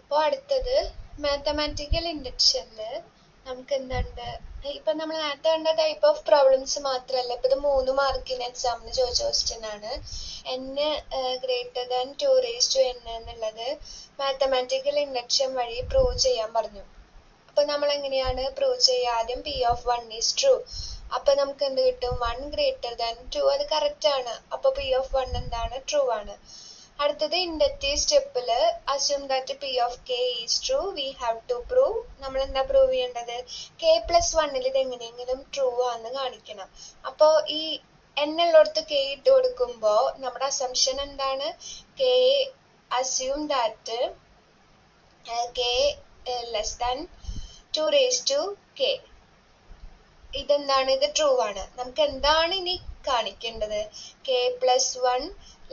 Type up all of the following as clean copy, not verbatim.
അപ്പോൾ അടുത്തത് മാത്തമാറ്റിക്കൽ ഇൻഡക്ഷനിൽ നമുക്ക് എന്തുണ്ട്, ഇപ്പൊ നമ്മൾ നേരത്തെ കണ്ട ടൈപ്പ് ഓഫ് പ്രോബ്ലംസ് മാത്രമല്ല, ഇപ്പൊ ഇത് 3 മാർക്കിന് എക്സാമിന് ചോദിച്ച ക്വസ്റ്റ്യൻ ആണ്. n ഗ്രേറ്റർ ദാൻ 2n എന്നുള്ളത് മാത്തമാറ്റിക്കൽ ഇൻഡക്ഷൻ വഴി പ്രൂവ് ചെയ്യാൻ പറഞ്ഞു. അപ്പൊ നമ്മൾ എങ്ങനെയാണ് പ്രൂവ് ചെയ്യുക? ആദ്യം p of 1 is true. അപ്പൊ നമുക്ക് എന്ത് കിട്ടും? 1 ഗ്രേറ്റർ ദാൻ 2, അത് കറക്റ്റ് ആണ്. അപ്പൊ p of 1 എന്താണ്? ട്രൂ ആണ്. അടുത്തത് ഇൻഡക്റ്റീവ് സ്റ്റെപ്പിൽ assume that p of k is true, we have to prove. നമ്മൾ എന്താ പ്രൂവ് ചെയ്യേണ്ടത്? k plus 1 ഇത് എങ്ങനെയെങ്കിലും ട്രൂ ആണെന്ന് കാണിക്കണം. അപ്പോൾ ഈ n ഉള്ളിടത്ത് k ഇട്ട് കൊടുക്കുമ്പോൾ നമ്മുടെ അസംഷൻ എന്താണ്? k assume that k less than 2 raised to k. ഇതെന്താണ്? ഇത് ട്രൂ ആണ്. നമുക്ക് എന്താണ് ഇനി കാണിക്കേണ്ടത്? k plus 1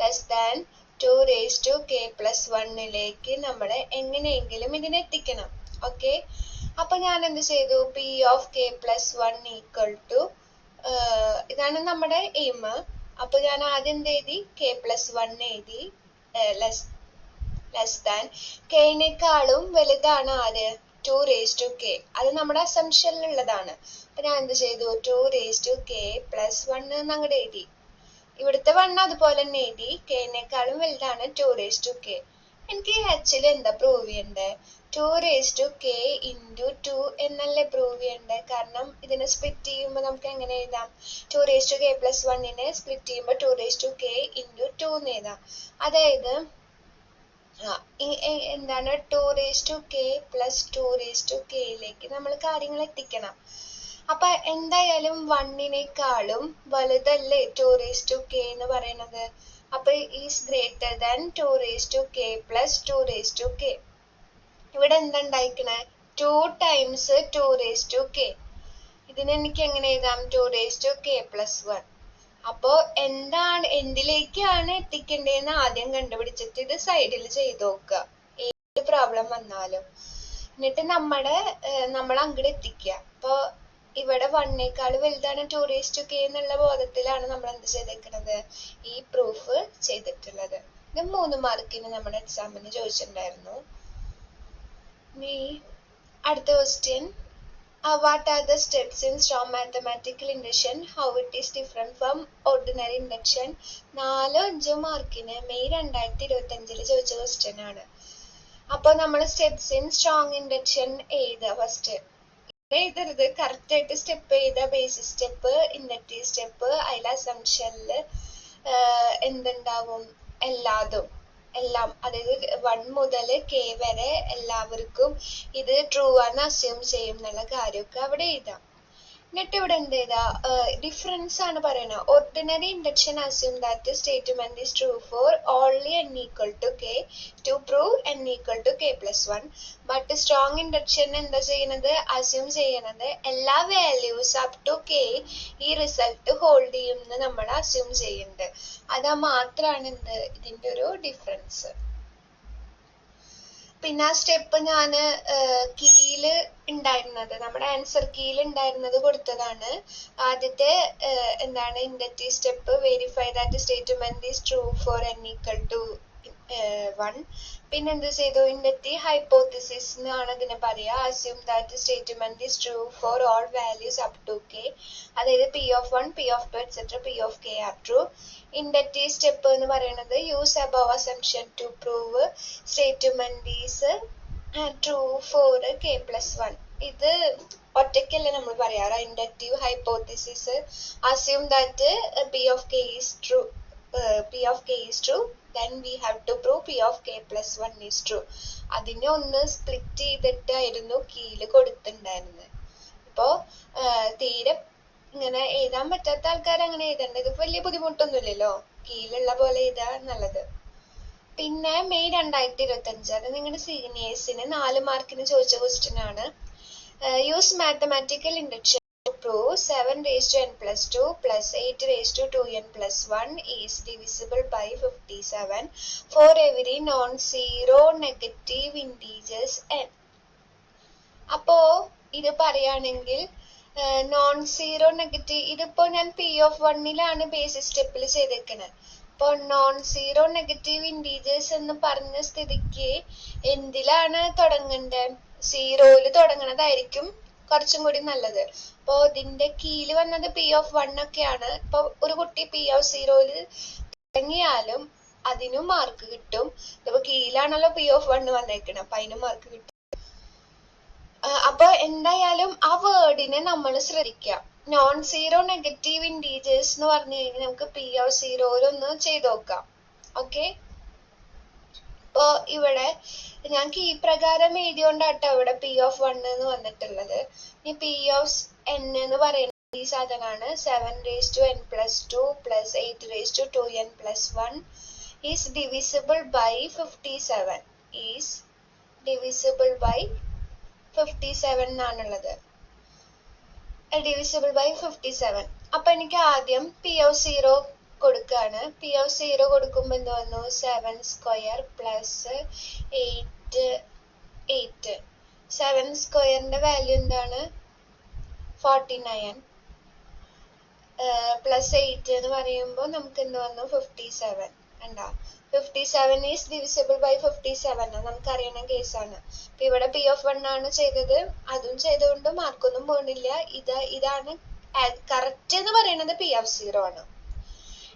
less than 2 raised to k plus 1ലേക്ക് നമ്മൾ എങ്ങനെയെങ്കിലും ഇതിനെ എത്തിക്കണം. ഓക്കെ, അപ്പൊ ഞാൻ എന്ത് ചെയ്തു? p of k plus 1 equal to ഇതാണ് നമ്മുടെ എയിം. അപ്പൊ ഞാൻ ആദ്യം എന്ത് എഴുതി? k plus 1 എഴുതി. ലെസ് ദാൻ k-നേക്കാളും വലുതാണ് ആര്? 2 raised to k. അത് നമ്മുടെ അസംഷനിലുള്ളതാണ്. അപ്പൊ ഞാൻ എന്ത് ചെയ്തു? 2 raised to k plus 1 അങ്ങോട്ട് എഴുതി. ഇവിടുത്തെ 1 അതുപോലെ തന്നെ എഴുതി. k-നേക്കാളും വലുതാണ് 2 raised to k. എനിക്ക് ആക്ച്വലി എന്താ പ്രൂവ് ചെയ്യണ്ടേ? 2 raised to k into 2 എന്നല്ലേ പ്രൂവ് ചെയ്യണ്ടേ? കാരണം ഇതിനെ സ്പ്ലിറ്റ് ചെയ്യുമ്പോൾ നമുക്ക് എങ്ങനെ എഴുതാം? 2 raised to k plus 1നെ സ്പ്ലിറ്റ് ചെയ്യുമ്പോൾ 2 raised to k into 2 എന്ന് എഴുതാം. അതായത് എന്താണ്? 2 raised to k plus 2 raised to k-യിലേക്ക് നമ്മൾ കാര്യങ്ങൾ എത്തിക്കണം. അപ്പൊ എന്തായാലും 1-നേക്കാളും വലുതല്ലേ 2 raised to k എന്ന് പറയുന്നത്? അപ്പൊ is greater than 2 raised to k plus 2 raised to k. ഇവിടെ എന്തുണ്ടായിക്കണേ? 2 times 2 raised to k. ഇതിന് എനിക്ക് എങ്ങനെ എഴുതാം? 2 raised to k plus 1. അപ്പോ എന്താണ്, എന്തിലേക്കാണ് എത്തിക്കേണ്ടതെന്ന് ആദ്യം കണ്ടുപിടിച്ചിട്ട് ഇത് സൈഡിൽ ചെയ്ത് നോക്കുക, ഏത് പ്രോബ്ലം വന്നാലും. എന്നിട്ട് നമ്മൾ അങ്ങോട്ട് എത്തിക്കുക. അപ്പൊ ഇവിടെ 1-നേക്കാൾ വലുതാണ് 2 raised to k എന്നുള്ള ബോധത്തിലാണ് നമ്മൾ എന്ത് ചെയ്തേക്കുന്നത്? ഈ പ്രൂഫ് ചെയ്തിട്ടുള്ളത്. ഇത് 3 മാർക്കിന് നമ്മുടെ എക്സാമിന് ചോദിച്ചിട്ടുണ്ടായിരുന്നു. ഇനി അടുത്ത question, what are the steps in strong mathematical induction? How it is different from ordinary induction? 4-5 മാർക്കിന് മെയ് 2025 ചോദിച്ച ക്വസ്റ്റ്യൻ ആണ്. അപ്പൊ നമ്മൾ സ്റ്റെപ്സ് ഇൻ സ്ട്രോങ് ഇൻഡക്ഷൻ എഴുതുക. ഫസ്റ്റ് എഴുതരുത്, കറക്റ്റ് ആയിട്ട് സ്റ്റെപ്പ് എഴുതുക. ബേസിക് സ്റ്റെപ്പ്, ഇൻഡക്റ്റീവ് സ്റ്റെപ്പ്, അതിലെ അസംഷനില് എന്തുണ്ടാവും? എല്ലാം, അതായത് 1 മുതൽ k വരെ എല്ലാവർക്കും ഇത് ട്രൂ ആണ് അസ്യൂം ചെയ്യും എന്നുള്ള കാര്യമൊക്കെ അവിടെ എഴുതാം. എന്നിട്ട് ഇവിടെ എന്ത് ചെയ്താ? ഡിഫറൻസ് ആണ് പറയുന്നത്. Ordinary induction assume that statement is true four only n equal to k to prove n equal to k plus 1. But strong induction എന്താ ചെയ്യുന്നത്? അസ്യൂം ചെയ്യണത് എല്ലാ വാല്യൂസ് അപ് ടു k ഈ റിസൾട്ട് ഹോൾഡ് ചെയ്യും എന്ന് നമ്മൾ അസ്യൂം ചെയ്യുന്നുണ്ട്. അതാ മാത്രമാണ് ഇതിന്റെ ഒരു ഡിഫറൻസ്. പിന്നെ ആ സ്റ്റെപ്പ് ഞാൻ കീയില് ഉണ്ടായിരുന്നത്, നമ്മുടെ ആൻസർ കീയിൽ ഉണ്ടായിരുന്നത് കൊടുത്തതാണ്. ആദ്യത്തെ എന്താണ്? Inductive step, verify that statement is true four n equal to 1. പിന്നെ എന്ത് ചെയ്തു? ഇൻഡക്റ്റീവ് ഹൈപ്പോത്തിസിസ് എന്നാണ് ഇതിനെ പറയുക. Assume that statement is true for all values up to k. അതായത് p of 1, p of 2 etc. p of k are true. Inductive step എന്ന് പറയുന്നത് use above assumption to prove statement is true for k plus 1. ഇത് ഒറ്റയ്ക്കല്ലേ നമ്മൾ പറയാറ്. Inductive hypothesis assume that p of k is true, then we have to prove p of k plus 1 is true. അതിനെ ഒന്ന് split ചെയ്തിട്ടായിരുന്നു കീയില് കൊടുത്തിട്ടുണ്ടായിരുന്നത്. ഇപ്പോ തീരെ ഇങ്ങനെ എഴുതാൻ പറ്റാത്ത ആൾക്കാർ അങ്ങനെ എഴുതണ്ട. ഇത് വലിയ ബുദ്ധിമുട്ടൊന്നുമില്ലല്ലോ, കീയിലുള്ള പോലെ എഴുതാ നല്ലത്. പിന്നെ മെയ് 2025, അത് നിങ്ങളുടെ സീനിയേഴ്സിന് 4 മാർക്കിന് ചോദിച്ച ക്വസ്റ്റ്യൻ ആണ്. Use mathematical induction to prove 7 raised to n plus 2 plus 8 raised to 2n plus 1 is divisible by 57 for every non-zero negative integers n. അപ്പോ ഇത് പറയുകയാണെങ്കിൽ നോൺ സീറോ നെഗറ്റീവ്, ഇതിപ്പോ ഞാൻ p of 1ലാണ് ബേസിക് സ്റ്റെപ്പിൽ ചെയ്തേക്കുന്നത്. ഇപ്പൊ നോൺ സീറോ നെഗറ്റീവ് ഇൻറ്റീജേഴ്സ് എന്ന് പറഞ്ഞ സ്ഥിതിക്ക് എന്തിലാണ് തുടങ്ങണ്ടത്? സീറോയില് തുടങ്ങണതായിരിക്കും കുറച്ചും കൂടി നല്ലത്. അപ്പൊ ഇതിന്റെ കീയില് വന്നത് P(1) ഒക്കെയാണ്. ഇപ്പൊ ഒരു കുട്ടി P(0)ല് തുടങ്ങിയാലും അതിനും മാർക്ക് കിട്ടും. ഇപ്പൊ കീയിലാണല്ലോ P(1) വന്നേക്കണേ, അപ്പൊ അതിനും മാർക്ക് കിട്ടും. അപ്പൊ എന്തായാലും ആ വേർഡിനെ നമ്മൾ ശ്രദ്ധിക്കാം. നോൺ സീറോ നെഗറ്റീവ് ഇൻറ്റീജേഴ്സ് എന്ന് പറഞ്ഞു കഴിഞ്ഞാൽ നമുക്ക് P(0)ലൊന്ന് ചെയ്ത് നോക്കാം. ഓക്കെ, ഇപ്പൊ ഇവിടെ ഞാൻ കീ പ്രകാരം എഴുതിയോണ്ടാട്ടോ ഇവിടെ P(1) എന്ന് വന്നിട്ടുള്ളത്. ഈ P(n) എന്ന് പറയുന്നത് ഈ സാധനമാണ്. 7n+2 + 8(2n+1) is divisible by 57 is divisible by 57 എന്നാണുള്ളത്. divisible by 57. അപ്പൊ എനിക്ക് ആദ്യം P(0) കൊടുക്കാണ്. P(0) കൊടുക്കുമ്പോ എന്ത് വന്നു? 7² + 8. 7² വാല്യൂ എന്താണ്? 49 +8 എന്ന് പറയുമ്പോൾ നമുക്ക് എന്ത് വന്നു? 57. കണ്ടാ, 57 ഈസ് divisible by 57. നമുക്കറിയണ കേസാണ്. അപ്പൊ ഇവിടെ P(1) ആണ് ചെയ്തത്, അതും ചെയ്തുകൊണ്ട് മാർക്കൊന്നും പോണില്ല. ഇതാണ് കറക്റ്റ് എന്ന് പറയുന്നത് P(0) ആണ്.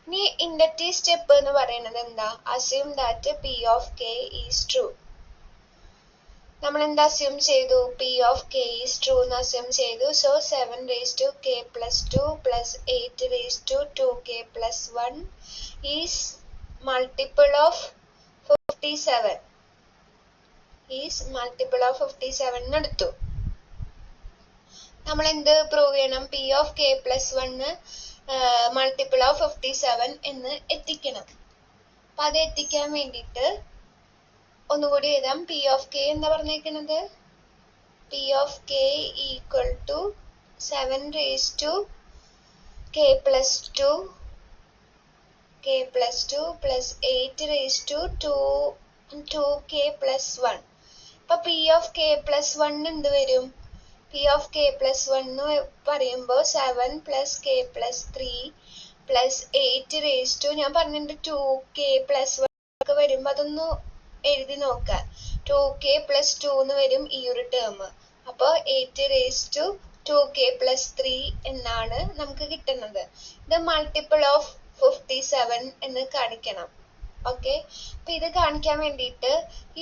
ഇനി ഇൻഡക്റ്റീവ് സ്റ്റെപ്പ് എന്ന് പറയുന്നത് എന്താ? Assume that P(k) is true. നമ്മൾ എന്താ അസ്യൂം ചെയ്തു? P(k) ഈസ് ട്രൂ എന്ന് അസ്യൂം ചെയ്തു. So 7k+2 + 8(2k+1) is multiple of 57. Is multiple of 57 എന്നെടുത്തു. നമ്മൾ എന്ത് പ്രൂവ് ചെയ്യണം? P(k+1) മൾട്ടിപ്പിൾ ഓഫ് 57 എന്ന് എത്തിക്കണം. അപ്പൊ അത് എത്തിക്കാൻ വേണ്ടിയിട്ട് ഒന്നുകൂടി എഴുതാം. P(k) എന്താ പറഞ്ഞേക്കുന്നത്? P(k) = 7k+2 + 8(2k+1). അപ്പൊ P(k+1) എന്ത് വരും? P(k+1) എന്ന് പറയുമ്പോൾ 7+k+3 + 8 ഞാൻ പറഞ്ഞിട്ടുണ്ട് 2k+1 ഒക്കെ വരുമ്പോ അതൊന്ന് എഴുതി നോക്കാം. 2k+2 എന്ന് വരും ഈ ഒരു ടേം. അപ്പൊ 8(2k+3) എന്നാണ് നമുക്ക് കിട്ടുന്നത്. ഇത് മൾട്ടിപ്പിൾ ഓഫ് 57 എന്ന് കാണിക്കണം. ഓക്കെ, അപ്പൊ ഇത് കാണിക്കാൻ വേണ്ടിയിട്ട്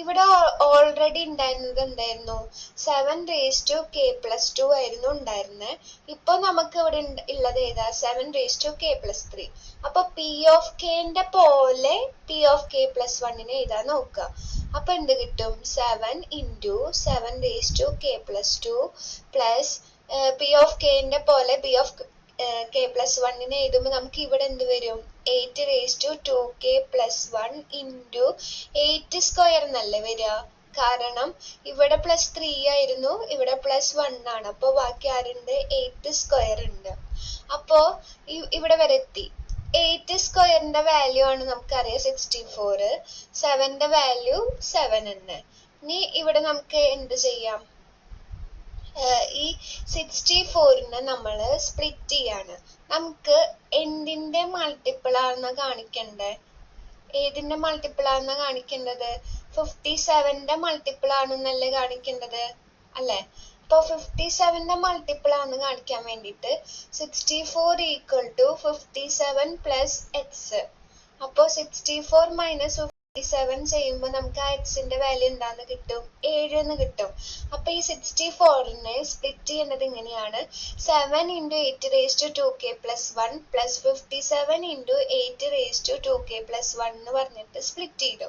ഇവിടെ ഓൾറെഡി ഉണ്ടായിരുന്നത് എന്തായിരുന്നു? 7k+2 ആയിരുന്നു ഉണ്ടായിരുന്നത്. ഇപ്പൊ നമുക്ക് ഇവിടെ ഉള്ളത് ഏതാ? 7k+3. അപ്പൊ P(k)ന്റെ പോലെ P(k+1) എഴുതാൻ നോക്കുക. അപ്പൊ എന്ത് കിട്ടും? 7 × 7k+2 പ്ലസ് P(k)ന്റെ പോലെ P(k+1) എഴുതുമ്പോൾ നമുക്ക് ഇവിടെ എന്ത് വരും? 8(2k+1) × 8² എന്നല്ലേ വരിക? കാരണം ഇവിടെ +3 ആയിരുന്നു, ഇവിടെ +1 ആണ്. അപ്പൊ ബാക്കി ആരുണ്ട്? 8² ഉണ്ട്. അപ്പോ ഇവിടെ വരെ എത്തി. 8² വാല്യൂ ആണ് നമുക്കറിയാം 64. 7ന്റെ വാല്യൂ 7 തന്നെ. ഇനി ഇവിടെ നമുക്ക് എന്ത് ചെയ്യാം? ഈ 64നെ നമ്മൾ സ്പ്ലിറ്റ് ചെയ്യാണ്. നമുക്ക് എന്തിന്റെ മൾട്ടിപ്പിൾ ആണെന്ന് കാണിക്കണ്ടേ? ഏതിന്റെ മൾട്ടിപ്പിൾ ആണെന്ന് കാണിക്കേണ്ടത്? 57ന്റെ മൾട്ടിപ്പിൾ ആണെന്നല്ലേ കാണിക്കേണ്ടത്, അല്ലെ? അപ്പൊ 57ന്റെ മൾട്ടിപ്പിൾ ആണെന്ന് കാണിക്കാൻ വേണ്ടിയിട്ട് 64 = 57 + x. അപ്പൊ 64 - 57 ചെയ്യുമ്പോൾ നമുക്ക് ആ എക്സിന്റെ വാല്യൂ എന്താന്ന് കിട്ടും? 7 എന്ന് കിട്ടും. അപ്പൊ ഈ 64നെ സ്പ്ലിറ്റ് ചെയ്യുന്നത് ഇങ്ങനെയാണ്. 7 × 8(2k+1) + 57 × 8(2k+1) എന്ന് പറഞ്ഞിട്ട് സ്പ്ലിറ്റ് ചെയ്തു.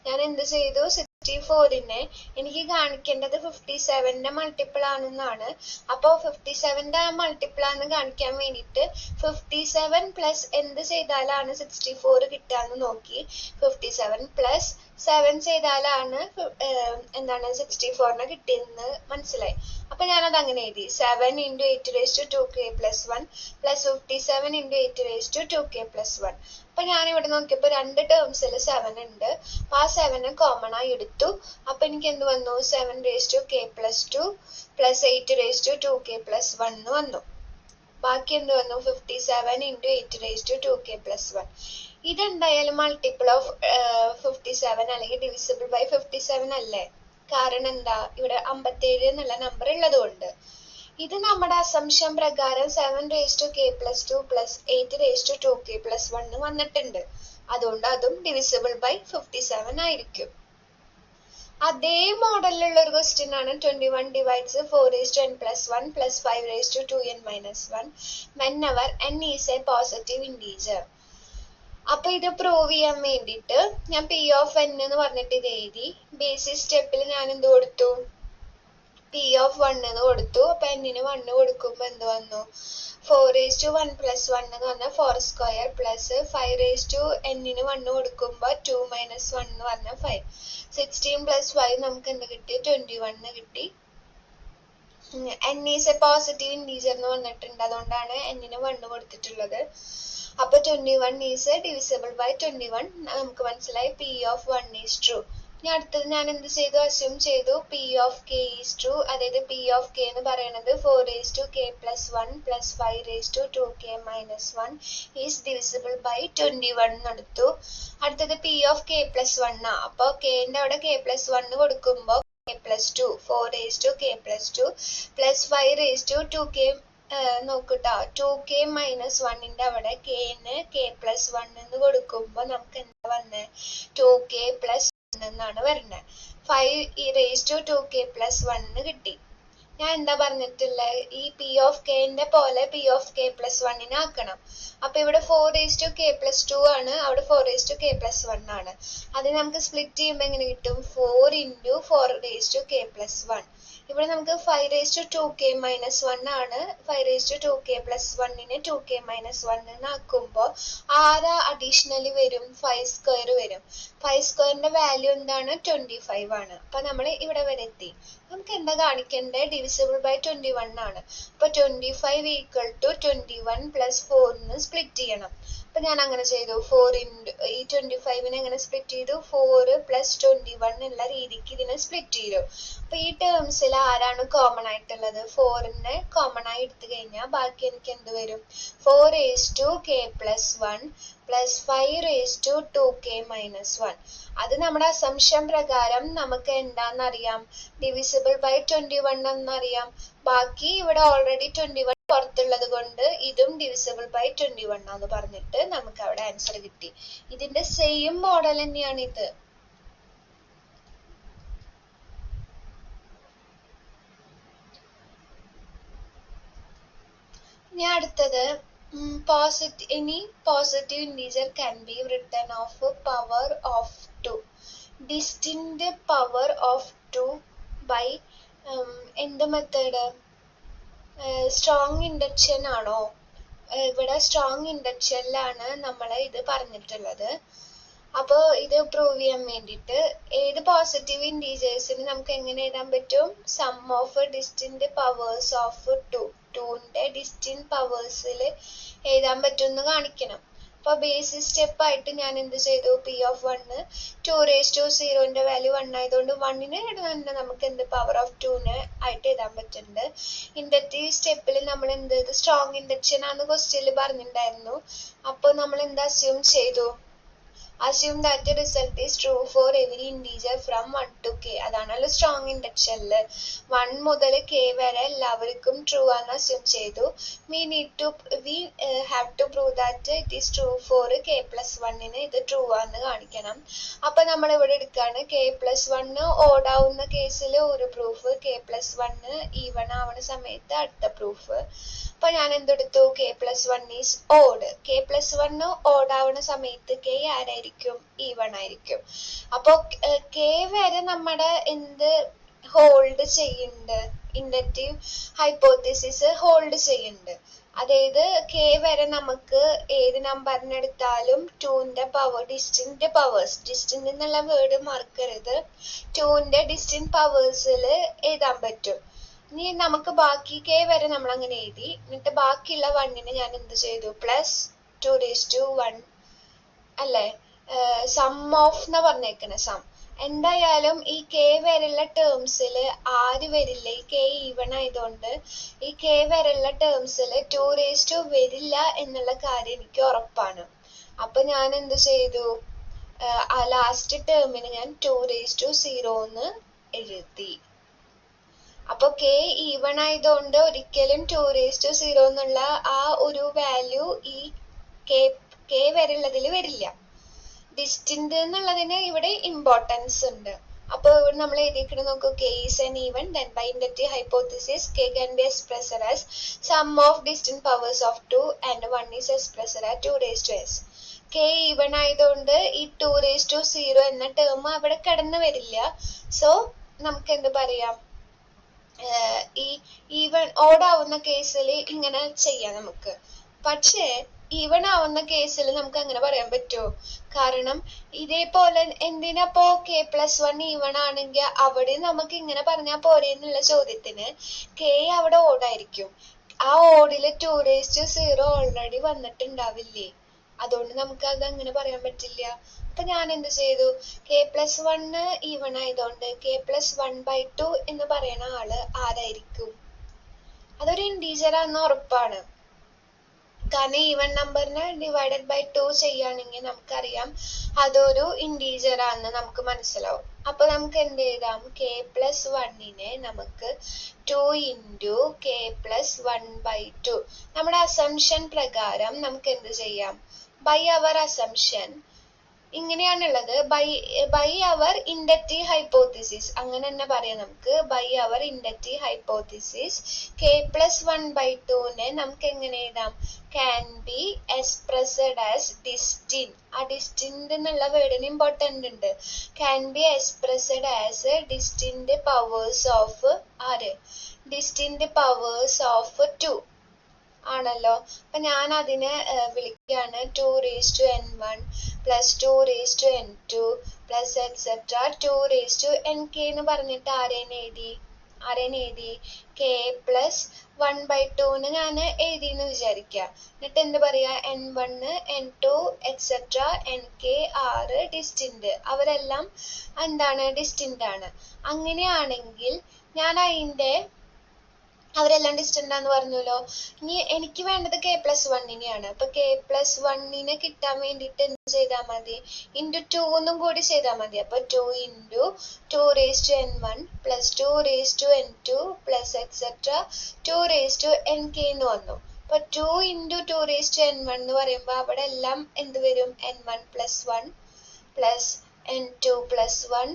ഞാൻ എന്ത് ചെയ്തു? 64നെ എനിക്ക് കാണിക്കേണ്ടത് 57ന്റെ മൾട്ടിപ്പിൾ ആണെന്നാണ്. അപ്പൊ 57ന്റെ മൾട്ടിപ്പിൾ ആണെന്ന് കാണിക്കാൻ വേണ്ടിയിട്ട് 57 പ്ലസ് എന്ത് ചെയ്താലാണ് 64 കിട്ടാന്ന് നോക്കി. 57 + 7 ചെയ്താലാണ് എന്താണ് 64നെ കിട്ടിയെന്ന് മനസ്സിലായി. അപ്പൊ ഞാനത് അങ്ങനെ എഴുതി. 7 × 8(2k+1) + 57 × 8(2k+1). അപ്പൊ ഞാനിവിടെ നോക്കിയപ്പോ രണ്ട് ടേംസിൽ 7 ഉണ്ട്. അപ്പൊ ആ 7 കോമൺ ആയി എടുത്തു. അപ്പൊ എനിക്ക് എന്ത് വന്നു? 7k+2 + 8(2k+1) വന്നു. ബാക്കി എന്ത് വന്നു? 57 × 8(2k+1). ഇതെന്തായാലും മൾട്ടിപ്പിൾ ഓഫ് 57 അല്ലെങ്കിൽ ഡിവിസിബിൾ ബൈ 57 അല്ലേ? കാരണം എന്താ, ഇവിടെ 57 എന്നുള്ള നമ്പർ ഉള്ളത് കൊണ്ട്. ഇത് നമ്മുടെ അസംഷൻ പ്രകാരം 7k+2 + 8k+2k+1 വന്നിട്ടുണ്ട്. അതുകൊണ്ട് അതും ഡിവിസിബിൾ ബൈ 57 ആയിരിക്കും. അതേ മോഡലിലുള്ള ഒരു ക്വസ്റ്റ്യൻ ആണ് 21 divides 4n+1 + 5(2n - 1) whenever n is a positive integer. അപ്പൊ ഇത് പ്രൂവ് ചെയ്യാൻ വേണ്ടിയിട്ട് ഞാൻ p of n എന്ന് പറഞ്ഞിട്ട് ഇത് എഴുതി. ബേസിസ് സ്റ്റെപ്പിൽ ഞാൻ എന്ത് കൊടുത്തു, p(1) എന്ന് കൊടുത്തു. അപ്പൊ n ന് 1 കൊടുക്കുമ്പോ എന്ത് വന്നു, 4(1 + 1) എന്ന് പറഞ്ഞാൽ 4² പ്ലസ് 5n ന് 1 കൊടുക്കുമ്പോ 2 - 1 എന്ന് പറഞ്ഞാൽ 5. 16 + 5 നമുക്ക് എന്ത് കിട്ടി, 21 കിട്ടി. n is a positive integer എന്ന് പറഞ്ഞിട്ടുണ്ട്, അതുകൊണ്ടാണ് n ന് 1 കൊടുത്തിട്ടുള്ളത്. അപ്പൊ 21 is divisible by 21. നമുക്ക് മനസ്സിലായി p of 1 is true. ഇനി അടുത്തത് ഞാൻ എന്ത് ചെയ്തു, അസ്യൂം ചെയ്തു p of k is true. അതായത് p of k എന്ന് പറയുന്നത് 4k+1 + 5(2k - 1) is divisible by 21 എന്നെടുത്തു. അടുത്തത് p of k+1 ആ. അപ്പൊ k ന്റെ അവിടെ k+1 കൊടുക്കുമ്പോ k+2 4k+2 + 5(2k) നോക്കൂട്ടോ, 2k - 1 ന്റെ അവിടെ k ന് k+1 എന്ന് കൊടുക്കുമ്പോ നമുക്ക് എന്താ വന്നേ, 2k+1 എന്നാണ് വരുന്നത്. 5(2k+1) കിട്ടി. ഞാൻ എന്താ പറഞ്ഞിട്ടുള്ളത്, ഈ p of k ന്റെ പോലെ p of k+1 ആക്കണം. അപ്പൊ ഇവിടെ 4k+2 ആണ്, അവിടെ 4k+1 ആണ്. അത് നമുക്ക് സ്പ്ലിറ്റ് ചെയ്യുമ്പോ എങ്ങനെ കിട്ടും, 4 × 4k+1. ഇവിടെ നമുക്ക് 5(2k - 1) ആണ്. 5(2k+1) 2k - 1 എന്നാക്കുമ്പോ ആരാ അഡീഷണലി വരും, 5² വരും. 5² വാല്യൂ എന്താണ്, 25 ആണ്. അപ്പൊ നമ്മൾ ഇവിടെ വരെ എത്തി. നമുക്ക് എന്താ കാണിക്കേണ്ടത്, ഡിവിസിബിൾ ബൈ 21 ആണ്. അപ്പൊ 25 = 21 + 4 സ്പ്ലിറ്റ് ചെയ്യണം. അപ്പൊ ഞാൻ അങ്ങനെ ചെയ്തു. 4 ഈ 25 എങ്ങനെ സ്പ്ലിറ്റ് ചെയ്തു, 4 + 21 എന്നുള്ള രീതിക്ക് ഇതിനെ സ്പ്ലിറ്റ് ചെയ്തു. അപ്പൊ ഈ ടേംസിൽ ആരാണ് കോമൺ ആയിട്ടുള്ളത്, 4 കോമൺ ആയി എടുത്തു കഴിഞ്ഞാൽ ബാക്കി എനിക്ക് എന്ത് വരും, 4k+1 + 5(2k - 1). അത് നമ്മുടെ അസംഷൻ പ്രകാരം നമുക്ക് എന്താണെന്നറിയാം, ഡിവിസിബിൾ ബൈ 21 എന്നറിയാം. ബാക്കി ഇവിടെ ഓൾറെഡി 21 പുറത്തുള്ളത് കൊണ്ട് ഇതും ഡിവിസിബിൾ ബൈ 21 എന്ന് പറഞ്ഞിട്ട് നമുക്ക് അവിടെ ആൻസർ കിട്ടി. ഇതിന്റെ സെയിം മോഡൽ തന്നെയാണ് ഇത്. ഇനി അടുത്തത് positive integer can be written of power of 2. Distinct power of 2 by എന്ത് മെത്തേഡ്, സ്ട്രോങ് ഇൻഡക്ഷൻ ആണോ? ഇവിടെ സ്ട്രോങ് ഇൻഡക്ഷനിലാണ് നമ്മൾ ഇത് പറഞ്ഞിട്ടുള്ളത്. അപ്പോൾ ഇത് പ്രൂവ് ചെയ്യാൻ വേണ്ടിയിട്ട് ഏത് പോസിറ്റീവ് ഇൻറ്റീജേഴ്സിന് നമുക്ക് എങ്ങനെ എഴുതാൻ പറ്റും, some of distinct powers of 2ന്റെ distinct പവേഴ്സിൽ എഴുതാൻ പറ്റുമെന്ന് കാണിക്കണം. അപ്പോൾ ബേസിസ് സ്റ്റെപ്പ് ആയിട്ട് ഞാൻ എന്ത് ചെയ്തു, p of 1 2⁻0 വാല്യൂ 1 ആയതുകൊണ്ട് 1ന് തന്നെ നമുക്ക് എന്ത് പവർ ഓഫ് 2 ആയിട്ട് എഴുതാൻ പറ്റുന്നുണ്ട്. ഇൻഡക്റ്റീവ് സ്റ്റെപ്പിൽ നമ്മൾ എന്ത് ചെയ്തു, സ്ട്രോങ് ഇൻഡക്ഷൻ ആണെന്ന് ക്വസ്റ്റ്യനിൽ പറഞ്ഞിട്ടുണ്ടായിരുന്നു. അപ്പോൾ നമ്മൾ എന്ത് അസ്യൂം ചെയ്തു, assume that the result is true for every integer from 1 to k. അതാണല്ലോ സ്ട്രോങ് ഇൻഡക്ഷനിൽ 1 മുതൽ k വരെ എല്ലാവർക്കും ട്രൂ ആണെന്ന് അസ്യൂം ചെയ്തു. we have to prove that it is true for k+1 ഇത് ട്രൂ ആണെന്ന് കാണിക്കണം. അപ്പൊ നമ്മൾ ഇവിടെ എടുക്കുകയാണ്, k+1 ഓഡ് ആവുന്ന കേസിൽ ഒരു പ്രൂഫ്, k+1 ഈവൺ ആവുന്ന സമയത്ത് അടുത്ത പ്രൂഫ്. അപ്പൊ ഞാൻ എന്തെടുത്തു, k+1 is odd. k+1 odd ആവുന്ന സമയത്ത് k ആരായിരിക്കും, ഈവൺ ആയിരിക്കും. അപ്പൊ k വരെ നമ്മുടെ എന്ത് ഹോൾഡ് ചെയ്യുന്നുണ്ട്, ഇൻഡക്റ്റീവ് ഹൈപ്പോത്തിസിസ് ഹോൾഡ് ചെയ്യുന്നുണ്ട്. അതായത് k വരെ നമുക്ക് ഏത് നമ്പറിനെടുത്താലും 2ന്റെ പവർ ഡിസ്റ്റിന്റ് പവേഴ്സ്, ഡിസ്റ്റിന്റ് എന്നുള്ള വേർഡ് മറക്കരുത്, 2ന്റെ ഡിസ്റ്റിന്റ് പവേഴ്സിൽ എഴുതാൻ പറ്റും. ഇനി നമുക്ക് ബാക്കി k വരെ നമ്മൾ അങ്ങനെ എഴുതി. എന്നിട്ട് ബാക്കിയുള്ള 1ന് ഞാൻ എന്ത് ചെയ്തു, +2⁻1 അല്ലേ, സം ഓഫ് എന്നാ പറഞ്ഞേക്കണേ, സം. എന്തായാലും ഈ k വരെയുള്ള ടേംസിൽ ആര് വരില്ല, ഈ k ഈവൺ ആയതുകൊണ്ട് ഈ k വരെയുള്ള ടേംസിൽ 2⁻2 വരില്ല എന്നുള്ള കാര്യം എനിക്ക് ഉറപ്പാണ്. അപ്പൊ ഞാൻ എന്ത് ചെയ്തു, ലാസ്റ്റ് ടേമിന് ഞാൻ 2⁻0 എന്ന് എഴുതി. അപ്പൊ k ഈവൺ ആയതുകൊണ്ട് ഒരിക്കലും 2⁻0 എന്നുള്ള ആ ഒരു വാല്യൂ ഈ k വരെയുള്ളതിൽ വരില്ല. ഡിസ്റ്റന്റ് എന്നുള്ളതിന് ഇവിടെ ഇമ്പോർട്ടൻസ് ഉണ്ട്. അപ്പൊ ഇവിടെ നമ്മൾ എഴുതിയിട്ട് നോക്കൂ, k is an even, then by inductive hypothesis k can be expressed as sum of distant powers of 2 and 1 is expressed as 2⁻s. k even ആയതുകൊണ്ട് ഈ 2⁻0 എന്ന ടേം അവിടെ കടന്നു വരില്ല. സോ നമുക്ക് എന്ത് പറയാം, ഈ ഈവൺ ഓഡ് ആവുന്ന കേസിൽ ഇങ്ങനെ ചെയ്യാം നമുക്ക്. പക്ഷേ ഈവൺ ആവുന്ന കേസിൽ നമുക്ക് അങ്ങനെ പറയാൻ പറ്റുമോ? കാരണം ഇതേപോലെ എന്തിനപ്പോ k+1 ഈവൺ ആണെങ്കിൽ അവിടെ നമുക്ക് ഇങ്ങനെ പറഞ്ഞാൽ പോരെ എന്നുള്ള ചോദ്യത്തിന് k അവിടെ ഓടായിരിക്കും. ആ ഓടില് 2⁻0 ഓൾറെഡി വന്നിട്ടുണ്ടാവില്ലേ, അതുകൊണ്ട് നമുക്ക് അത് അങ്ങനെ പറയാൻ പറ്റില്ല. അപ്പൊ ഞാൻ എന്ത് ചെയ്തു, k+1 ഈവൺ ആയതുകൊണ്ട് k+1/2 എന്ന് പറയുന്ന ആള് ആരായിരിക്കും? അതൊരു ഇന്റീജർ ആണെന്ന് ഉറപ്പാണ്. കാരണം ഈവൺ നമ്പറിനെ ഡിവൈഡഡ് ബൈ 2 ചെയ്യുകയാണെങ്കിൽ നമുക്കറിയാം അതൊരു ഇന്റീജർ ആണെന്ന് നമുക്ക് മനസ്സിലാവും. അപ്പൊ നമുക്ക് എന്ത് എഴുതാം, k+1നെ നമുക്ക് 2 × k+1/2. നമ്മുടെ അസംഷൻ പ്രകാരം നമുക്ക് എന്ത് ചെയ്യാം, ബൈ അവർ അസംഷൻ ഇങ്ങനെയാണുള്ളത്, ബൈ അവർ ഇൻഡക്റ്റീവ് ഹൈപ്പോത്തിസിസ് അങ്ങനെ തന്നെ പറയാം നമുക്ക്. ബൈ അവർ ഇൻഡക്റ്റീവ് ഹൈപ്പോത്തിസിസ് k+1/2നെ നമുക്ക് എങ്ങനെ എഴുതാം, can be expressed as distinct. ആ ഡിസ്റ്റിന്റ് എന്നുള്ള വേർഡിന് ഇമ്പോർട്ടന്റ് ഉണ്ട്. can be expressed as distinct powers of ആര്, distinct powers of 2 ആണല്ലോ. അപ്പൊ ഞാൻ അതിനെ വിളിക്കുകയാണ് 2⁻n1 + 2⁻n2 + etc 2⁻nk എന്ന് പറഞ്ഞിട്ട് ആരേനെ എഴുതി k+1/2ന് ഞാൻ എഴുതിന്ന് വിചാരിക്കുക. എന്നിട്ട് എന്ത് പറയാ, n1 n2 etc nk ആറ് ഡിസ്റ്റിന്റ്, അവരെല്ലാം എന്താണ്, ഡിസ്റ്റിന്റ് ആണ്. അങ്ങനെയാണെങ്കിൽ ഞാൻ അവരെല്ലാം ഡിസ്റ്റന്റ് ആന്ന് പറഞ്ഞല്ലോ. ഇനി എനിക്ക് വേണ്ടത് k+1നെയാണ്. അപ്പൊ k+1നെ കിട്ടാൻ വേണ്ടിട്ട് എന്ത് ചെയ്താൽ മതി, × 2 കൂടി ചെയ്താൽ മതി. അപ്പൊ 2 × 2⁻n1 + 2⁻n2 + etc 2⁻nk എന്ന് വന്നു. അപ്പൊ 2 × 2⁻n1 എന്ന് പറയുമ്പോ അവിടെ എല്ലാം എന്ത് വരും, n1 + 1 + n2 + 1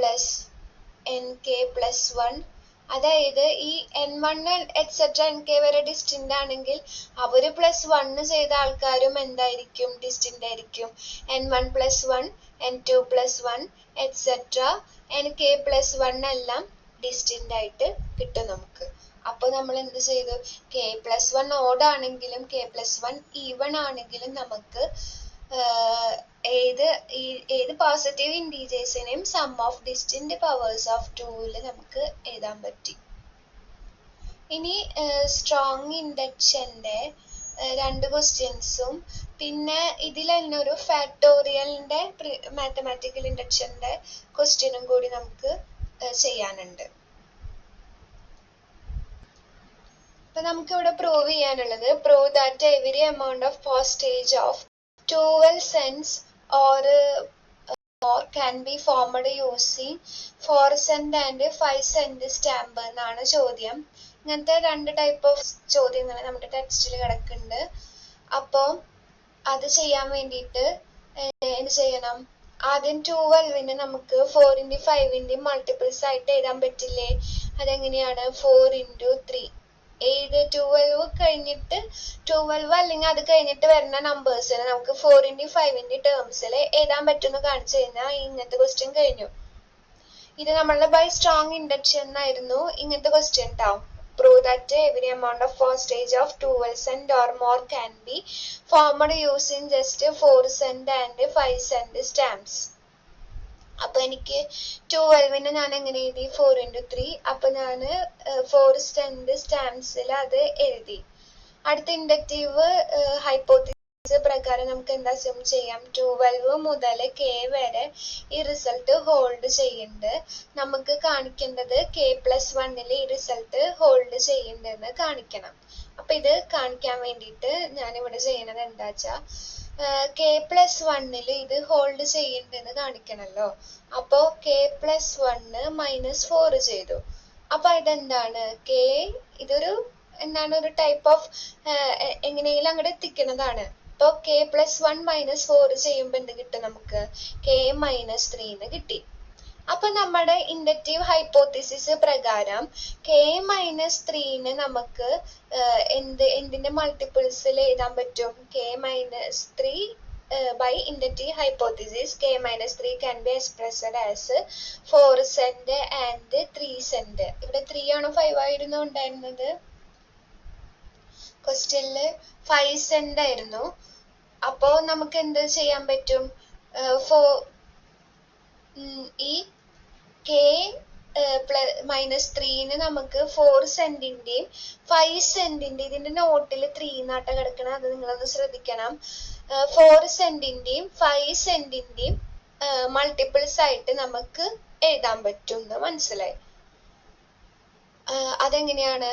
+ nk + 1. അതായത് ഈ n1 etc nk വരെ ഡിസ്റ്റന്റ് ആണെങ്കിൽ അവര് +1 ചെയ്ത ആൾക്കാരും എന്തായിരിക്കും, ഡിസ്റ്റന്റ് ആയിരിക്കും. n1 + 1 n2 + 1 etc nk + 1 എല്ലാം ഡിസ്റ്റന്റ് ആയിട്ട് കിട്ടും നമുക്ക്. അപ്പൊ നമ്മൾ എന്ത് ചെയ്തു, k+1 ഓഡ് ആണെങ്കിലും k+1 ഈവൺ ആണെങ്കിലും നമുക്ക് ഏത് പോസിറ്റീവ് ഇൻറ്റീജേഴ്സിനെയും sum of distant powers of 2ൽ നമുക്ക് എഴുതാൻ പറ്റി. ഇനി സ്ട്രോങ് ഇൻഡക്ഷന്റെ 2 ക്വസ്റ്റ്യൻസും പിന്നെ ഇതിൽ തന്നെ ഒരു ഫാക്ടോറിയലിന്റെ മാത്തമാറ്റിക്കൽ ഇൻഡക്ഷന്റെ ക്വസ്റ്റ്യനും കൂടി നമുക്ക് ചെയ്യാനുണ്ട്. അപ്പൊ നമുക്ക് ഇവിടെ പ്രൂവ് ചെയ്യാനുള്ളത്, prove that every amount of postage of 12 cents or more can be formed using 4 cent and 5 cent stamp എന്നാണ് ചോദ്യം. ഇങ്ങനത്തെ 2 ടൈപ്പ് ഓഫ് ചോദ്യങ്ങൾ നമ്മുടെ ടെക്സ്റ്റിൽ കിടക്കുന്നുണ്ട്. അപ്പോൾ അത് ചെയ്യാൻ വേണ്ടിയിട്ട് എന്ത് ചെയ്യണം, ആദ്യം 12നെ നമുക്ക് 4 × 5 മൾട്ടിപ്പിൾസ് ആയിട്ട് എഴുതാൻ പറ്റില്ലേ? അതെങ്ങനെയാണ്, 4 × 3 ഏത് 12 കഴിഞ്ഞിട്ട് 12 അല്ലെങ്കിൽ അത് കഴിഞ്ഞിട്ട് വരുന്ന നമ്പേഴ്സിനെ നമുക്ക് 4 × 5 ടേംസിൽ എഴുതാൻ പറ്റുമെന്ന് കാണിച്ചു കഴിഞ്ഞാൽ ഇങ്ങനത്തെ ക്വസ്റ്റ്യൻ കഴിഞ്ഞു. ഇത് നമ്മളുടെ ബൈ സ്ട്രോങ് ഇൻഡക്ഷൻ എന്നായിരുന്നു ഇങ്ങനത്തെ ക്വസ്റ്റ്യൻ ഉണ്ടാവും. Prove that every amount of postage of 12 cent or more can be formed using just 4 cent and 5 cent stamps. അപ്പൊ എനിക്ക് 12നെ ഞാൻ എങ്ങനെ എഴുതി, 4 × 3. അപ്പൊ ഞാൻ 4 cent സ്റ്റാമ്പ്സിൽ അത് എഴുതി. അടുത്ത ഇൻഡക്റ്റീവ് ഹൈപ്പോത്തിസിസ് പ്രകാരം നമുക്ക് എന്താ ചെയ്യാം, 12 മുതൽ k വരെ ഈ റിസൾട്ട് ഹോൾഡ് ചെയ്യുന്നുണ്ട്. നമുക്ക് കാണിക്കേണ്ടത് k+1ൽ ഈ റിസൾട്ട് ഹോൾഡ് ചെയ്യുന്നുണ്ടെന്ന് കാണിക്കണം. അപ്പൊ ഇത് കാണിക്കാൻ വേണ്ടിയിട്ട് ഞാൻ ഇവിടെ ചെയ്യുന്നത് എന്താ വെച്ചാ, കെ പ്ലസ് വണ്ണിൽ ഇത് ഹോൾഡ് ചെയ്യുന്നുണ്ടെന്ന് കാണിക്കണല്ലോ. അപ്പോ കെ പ്ലസ് 1 -4 ചെയ്തു. അപ്പൊ ഇതെന്താണ്? കെ ഇതൊരു എന്താണ്, ഒരു ടൈപ്പ് ഓഫ് എങ്ങനെയെങ്കിലും അങ്ങോട്ട് എത്തിക്കുന്നതാണ്. ഇപ്പൊ കെ പ്ലസ് 1 -4 ചെയ്യുമ്പോ എന്ത് കിട്ടും നമുക്ക്? കെ -3 എന്ന് കിട്ടി. അപ്പൊ നമ്മുടെ ഇൻഡക്റ്റീവ് ഹൈപ്പോത്തിസിസ് പ്രകാരം കെ -3ന് നമുക്ക് എന്തിന്റെ മൾട്ടിപ്പിൾസിൽ എഴുതാൻ പറ്റും? K -3 by inductive hypothesis k -3 can be expressed as 4 cent and 3 cent. ഇവിടെ 3 ആണോ 5 ആയിരുന്നു ഉണ്ടായിരുന്നത്? ക്വസ്റ്റ്യനില് 5 cent ആയിരുന്നു. അപ്പോ നമുക്ക് എന്ത് ചെയ്യാൻ പറ്റും? ഈ കെ -3ന് നമുക്ക് 4 സെന്റിന്റെയും 5 സെന്റിന്റെ, ഇതിന്റെ നോട്ടിൽ 3 നാട്ട കിടക്കണം, അത് നിങ്ങളൊന്ന് ശ്രദ്ധിക്കണം. 4 സെന്റിന്റെയും 5 സെന്റിന്റെയും മൾട്ടിപ്പിൾസ് ആയിട്ട് നമുക്ക് എഴുതാൻ പറ്റും എന്ന് മനസ്സിലായി. അതെങ്ങനെയാണ്?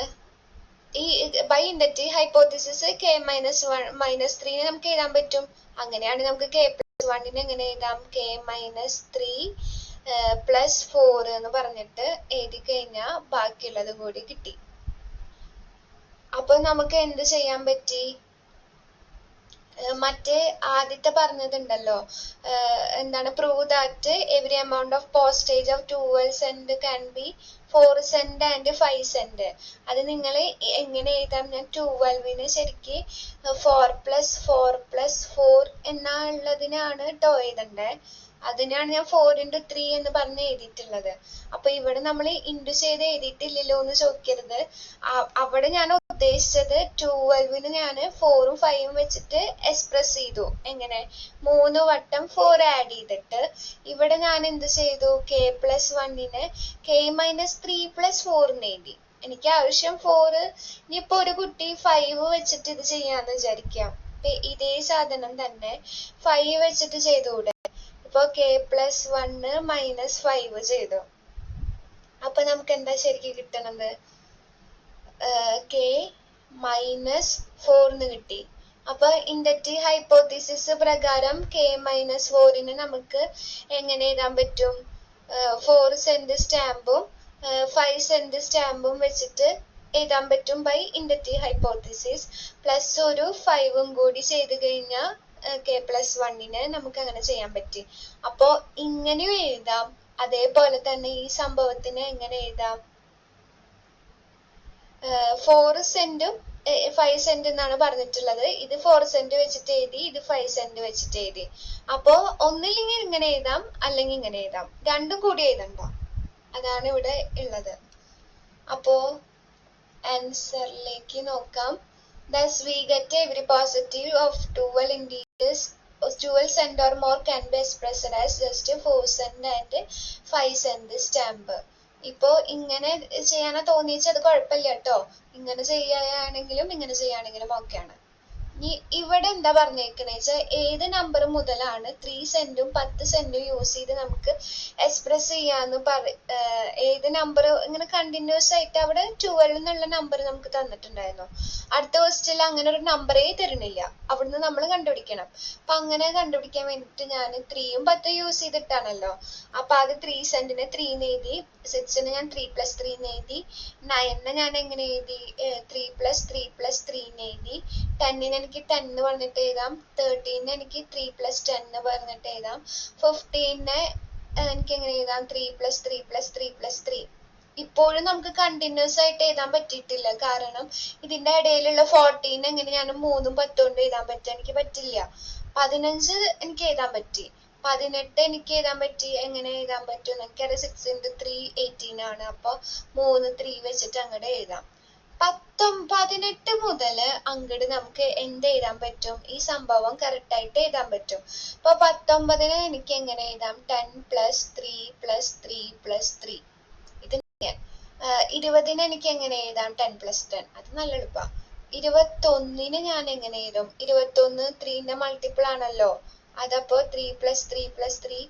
ഈ ബൈ ഇൻഡക്റ്റീവ് ഹൈപ്പോത്തിസിസ് കെ -3ന് നമുക്ക് എഴുതാൻ പറ്റും. അങ്ങനെയാണെങ്കിൽ നമുക്ക് കെ പ്ലസ് 1ന് എങ്ങനെ എഴുതാം? കെ -3 +4 എന്ന് പറഞ്ഞിട്ട് എഴുതി കഴിഞ്ഞാൽ ബാക്കിയുള്ളത് കൂടി കിട്ടി. അപ്പൊ നമുക്ക് എന്ത് ചെയ്യാൻ പറ്റി? മറ്റേ ആദ്യത്തെ പറഞ്ഞതുണ്ടല്ലോ, എന്താണ്, prove that every amount of postage of 12 cent can be 4 cent and 5 cent. അത് നിങ്ങൾ എങ്ങനെ എഴുതാം? ഞാൻ 12ന് ശരിക്ക് 4 + 4 + 4 എന്നുള്ളതിനാണ് ട്ടോ എഴുതണ്ടേ. അതിനാണ് ഞാൻ 4 × 3 എന്ന് പറഞ്ഞ് എഴുതിയിട്ടുള്ളത്. അപ്പൊ ഇവിടെ നമ്മൾ ഇൻഡു ചെയ്ത് എഴുതിയിട്ടില്ലല്ലോ എന്ന് ചോദിക്കരുത്. അവിടെ ഞാൻ ഉദ്ദേശിച്ചത് 12ന് ഞാൻ 4ഉം 5ഉം വെച്ചിട്ട് എക്സ്പ്രസ് ചെയ്തു. എങ്ങനെ? 3 വട്ടം 4 ആഡ് ചെയ്തിട്ട് ഇവിടെ ഞാൻ എന്ത് ചെയ്തു? കെ പ്ലസ് 1ന് കെ -3 + 4 എന്ന് എഴുതി. എനിക്ക് ആവശ്യം 4. ഇനിയിപ്പോ ഒരു കുട്ടി 5 വെച്ചിട്ട് ഇത് ചെയ്യാന്ന് വിചാരിക്കാം. ഇതേ സാധനം തന്നെ 5 വെച്ചിട്ട് ചെയ്തുകൂടെ? ഇപ്പൊ കെ പ്ലസ് 1 -5 ചെയ്തു. അപ്പൊ നമുക്ക് എന്താ ശരിക്കും കിട്ടണത്? കെ -4 എന്ന് കിട്ടി. അപ്പൊ ഇൻഡക്റ്റീവ് ഹൈപ്പോത്തിസിസ് പ്രകാരം കെ -4ന് നമുക്ക് എങ്ങനെ എഴുതാൻ പറ്റും? 4 cent സ്റ്റാമ്പും 5 cent സ്റ്റാമ്പും വെച്ചിട്ട് എഴുതാൻ പറ്റും ബൈ ഇൻഡക്റ്റീവ് ഹൈപ്പോത്തിസിസ്. പ്ലസ് ഒരു 5ഉം കൂടി ചെയ്ത് കഴിഞ്ഞാൽ കെ പ്ലസ് 1ന് നമുക്ക് അങ്ങനെ ചെയ്യാൻ പറ്റി. അപ്പോ ഇങ്ങനെയും എഴുതാം. അതേപോലെ തന്നെ ഈ സംഭവത്തിന് എങ്ങനെ എഴുതാം? 4 സെന്റും 5 cent എന്നാണ് പറഞ്ഞിട്ടുള്ളത്. ഇത് 4 cent വെച്ചിട്ട് എഴുതി, ഇത് 5 cent വെച്ചിട്ട് എഴുതി. അപ്പോ ഒന്നില്ലെങ്കിൽ ഇങ്ങനെ എഴുതാം, അല്ലെങ്കിൽ ഇങ്ങനെ എഴുതാം. രണ്ടും കൂടി എഴുതണ്ട. അതാണ് ഇവിടെ ഉള്ളത്. അപ്പോ ആൻസറിലേക്ക് നോക്കാം. Thus we get every positive of 12 integers 12 cent or more can be expressed as just 4 cent and 5 cent stamp. ഇപ്പോ ഇങ്ങനെ ചെയ്യാനാ തോന്നിച്ചത് കുഴപ്പമില്ല കേട്ടോ. ഇങ്ങനെ ചെയ്യുകയാണെങ്കിലും ഇങ്ങനെ ചെയ്യുകയാണെങ്കിലും ഓക്കെയാണ്. ഇനി ഇവിടെ എന്താ പറഞ്ഞേക്കണേ വെച്ചാൽ ഏത് നമ്പർ മുതലാണ് 3 സെന്റും 10 സെന്റും യൂസ് ചെയ്ത് നമുക്ക് എക്സ്പ്രസ് ചെയ്യാന്ന് ഏത് നമ്പർ ഇങ്ങനെ കണ്ടിന്യൂസ് ആയിട്ട് അവിടെ 12 എന്നുള്ള നമ്പർ നമുക്ക് തന്നിട്ടുണ്ടായിരുന്നു. അടുത്ത ക്വസ്റ്റ്യനിൽ അങ്ങനെ ഒരു നമ്പറേ തരുന്നില്ല. അവിടുന്ന് നമ്മൾ കണ്ടുപിടിക്കണം. അപ്പൊ അങ്ങനെ കണ്ടുപിടിക്കാൻ വേണ്ടിട്ട് ഞാൻ 3ഉം 10ഉം യൂസ് ചെയ്തിട്ടാണല്ലോ. അപ്പൊ അത് 3 സെന്റിന് 3 എന്ന് എഴുതി, 6ന് ഞാൻ 3 + 3 എന്ന് എഴുതി, 9ന് ഞാൻ എങ്ങനെ എഴുതി? 3 + 3 + 3 എന്ന് എഴുതി, 10ന് എനിക്ക് 10 എന്ന് പറഞ്ഞിട്ട് എഴുതാം, 13ന് എനിക്ക് 3 + 10 എന്ന് പറഞ്ഞിട്ട് എഴുതാം, 15ന് എനിക്ക് എങ്ങനെ എഴുതാം? 3 + 3 + 3 + 3. ഇപ്പോഴും നമുക്ക് കണ്ടിന്യൂസ് ആയിട്ട് എഴുതാൻ പറ്റിയിട്ടില്ല. കാരണം ഇതിന്റെ ഇടയിലുള്ള 14 എങ്ങനെ ഞാൻ 3ഉം 10ഉം കൊണ്ട് എഴുതാൻ പറ്റും? എനിക്ക് പറ്റില്ല. 15 എനിക്ക് എഴുതാൻ പറ്റി, 18 എനിക്ക് എഴുതാൻ പറ്റി. എങ്ങനെ എഴുതാൻ പറ്റും? എനിക്കത് 6 × 3 18 ആണ്. അപ്പൊ 3 3 വെച്ചിട്ട് അങ്ങോട്ട് എഴുതാം. 18 മുതൽ അങ്ങോട്ട് നമുക്ക് എന്ത് എഴുതാൻ പറ്റും? ഈ സംഭവം കറക്റ്റ് ആയിട്ട് എഴുതാൻ പറ്റും. അപ്പൊ 19ന് എനിക്ക് എങ്ങനെ എഴുതാം? 10 + 3 + 3 + 3. ഇത് 20ന് എനിക്ക് എങ്ങനെ എഴുതാം? 10 + 10. അത് നല്ല എളുപ്പമാണ്. 21ന് ഞാൻ എങ്ങനെ എഴുതും? 21 3ന്റെ മൾട്ടിപ്പിൾ ആണല്ലോ. അതപ്പോ 3 + 3 + 3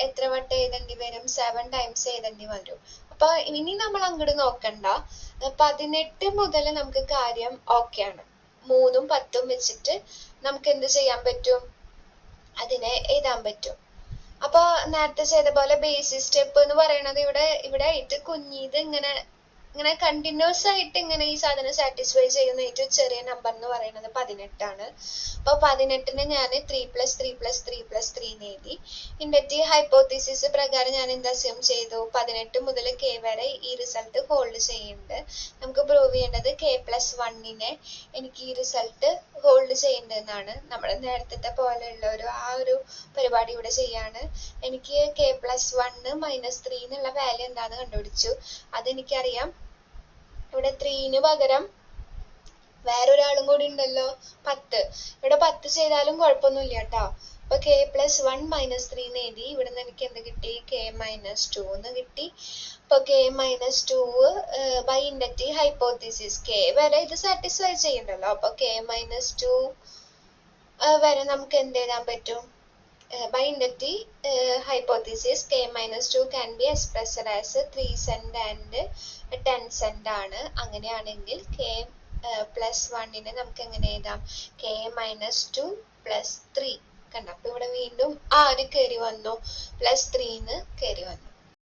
എത്ര വട്ടം എഴുതേണ്ടി വരും? 7 ടൈംസ് എഴുതേണ്ടി വരും. അപ്പൊ ഇനി നമ്മൾ അങ്ങോട്ട് നോക്കണ്ട. 18 മുതൽ നമുക്ക് കാര്യം ഓക്കെയാണ്. 3ഉം 10ഉം വെച്ചിട്ട് നമുക്ക് എന്ത് ചെയ്യാൻ പറ്റും, അതിനെ എഴുതാൻ പറ്റും. അപ്പൊ നേരത്തെ ചെയ്ത പോലെ ബേസിസ് സ്റ്റെപ്പ് എന്ന് പറയുന്നത് ഇവിടെ ആയിട്ട് കുഞ്ഞിത് ഇങ്ങനെ കണ്ടിന്യൂസ് ആയിട്ട് ഇങ്ങനെ ഈ സാധനം സാറ്റിസ്ഫൈ ചെയ്യുന്ന ഏറ്റവും ചെറിയ നമ്പർ എന്ന് പറയുന്നത് 18 ആണ്. അപ്പൊ 18ന് ഞാൻ 3+3+3+3 എഴുതി. ഇൻഡക്റ്റീവ് ഹൈപ്പോത്തീസിസ് പ്രകാരം ഞാൻ എന്താ അസ്യൂം ചെയ്തു, 18 മുതൽ k വരെ ഈ റിസൾട്ട് ഹോൾഡ് ചെയ്യുന്നുണ്ട്. നമുക്ക് പ്രൂവ് ചെയ്യേണ്ടത് k+1നെ എനിക്ക് ഈ റിസൾട്ട് ഹോൾഡ് ചെയ്യുന്നതെന്നാണ്. നമ്മുടെ നേരത്തെ പോലെയുള്ള ഒരു പരിപാടി ഇവിടെ ചെയ്യാണ്. എനിക്ക് k+1 -3 എന്നുള്ള വാല്യൂ എന്താന്ന് കണ്ടുപിടിച്ചു. അതെനിക്കറിയാം. ഇവിടെ 3ന് പകരം വേറൊരാളും കൂടി ഉണ്ടല്ലോ, 10. ഇവിടെ 10 ചെയ്താലും കുഴപ്പമൊന്നുമില്ല കേട്ടോ. അപ്പൊ k+1 -3 എന്ന് എഴുതി. ഇവിടെ നിന്ന് എനിക്ക് എന്ത് കിട്ടി, k-2 എന്ന് കിട്ടി. അപ്പൊ k-2 by inductive hypothesis k വരെ ഇത് സാറ്റിസ്ഫൈ ചെയ്യണ്ടല്ലോ. അപ്പൊ k-2 വരെ നമുക്ക് എന്ത് എഴുതാൻ പറ്റും, by inductive hypothesis k-2 can be expressed as 3 cent and 10 cent ആണ്. അങ്ങനെയാണെങ്കിൽ k+1നെ നമുക്ക് എങ്ങനെ എഴുതാം, k-2 + 3. കണ്ട, അപ്പൊ ഇവിടെ വീണ്ടും ആര് കയറി വന്നു, +3 കയറി വന്നു.